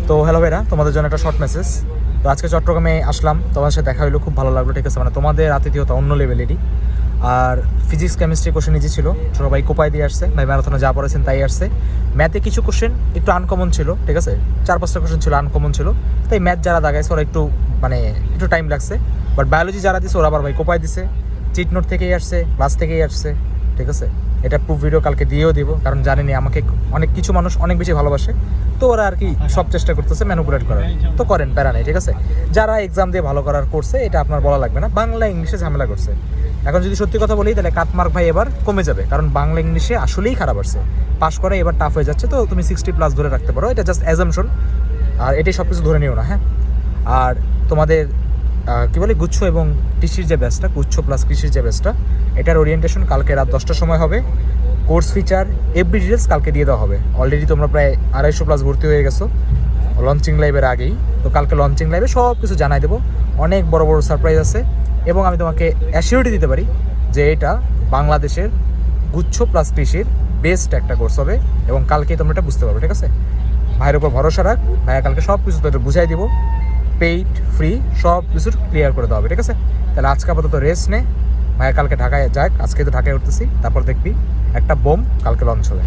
তো হ্যালো ভাইরা, তোমাদের জন্য একটা শর্ট মেসেজ। তো আজকে চট্টগ্রামে আসলাম, তোমাদের সাথে দেখা হলো, খুব ভালো লাগলো। ঠিক আছে, মানে তোমাদের আতিথেয়তা অন্য লেভেলেরই। আর ফিজিক্স কেমিস্ট্রি কোশ্চেন ইজি ছিল, সবাই কোপায় দিয়ে আসছে, ভাই ম্যারাথনে যা পড়েছেন তাই আসছে। ম্যাথে কিছু কোশ্চেন একটু আনকমন ছিল, ঠিক আছে, 4-5টা কোশ্চেন ছিল আনকমন ছিল, তাই ম্যাথ যারা দাগাইছে ওরা একটু একটু টাইম লাগছে। বাট বায়োলজি যারা দিছে ওরা আবার ভাই কোপায় দিছে, চিট নোট থেকেই আসছে, ক্লাস থেকেই আসছে। ঠিক আছে, এটা প্রুফ ভিডিও কালকে দিয়েও দিব, কারণ জানেনি আমাকে অনেক কিছু মানুষ অনেক বেশি ভালোবাসে, তো ওরা আর কি সব চেষ্টা করতেছে ম্যানুপুলেট করার। তো করেন, প্যারা নেই। ঠিক আছে, যারা এক্সাম দিয়ে ভালো করার করছে এটা আপনার বলা লাগবে না, বাংলা ইংলিশে ঝামেলা করছে। এখন যদি সত্যি কথা বলি তাহলে কাটমার্ক ভাই এবার কমে যাবে, কারণ বাংলা ইংলিশে আসলেই খারাপ আসছে, পাস করে এবার টাফ হয়ে যাচ্ছে। তো তুমি 60+ ধরে রাখতে পারো, এটা জাস্ট অ্যাজাম্পশন, আর এটাই সব কিছু ধরে নিও না। হ্যাঁ, আর তোমাদের কী বলে গুচ্ছ এবং কৃষির যে ব্যাচটা, গুচ্ছ প্লাস কৃষির যে ব্যাচটা, এটার ওরিয়েন্টেশন কালকে রাত 10টার সময় হবে। কোর্স ফিচার এভরি ডিটেলস কালকে দিয়ে দেওয়া হবে। অলরেডি তোমরা প্রায় 250+ ভর্তি হয়ে গেছো লঞ্চিং লাইভের আগেই। তো কালকে লঞ্চিং লাইভে সব কিছু জানাই দেবো, অনেক বড় বড় সারপ্রাইজ আছে, এবং আমি তোমাকে অ্যাসিউরিটি দিতে পারি যে এটা বাংলাদেশের গুচ্ছ প্লাস কৃষির বেস্ট একটা কোর্স হবে, এবং কালকেই তোমরা এটা বুঝতে পারবে। ঠিক আছে, ভাইয়ের উপর ভরসা রাখ, ভাইয়া কালকে সব কিছু তোদের বুঝাই দিব, পেইড ফ্রি সব কিছু ক্লিয়ার করে দেওয়া হবে। ঠিক আছে, তাহলে আজকে আপাতত রেস্ট নে, ভাইয়া কালকে ঢাকায় যাক, আজকে তো ঢাকায় উঠতেছি, তারপর দেখবি একটা বোম কালকে লঞ্চ হবে।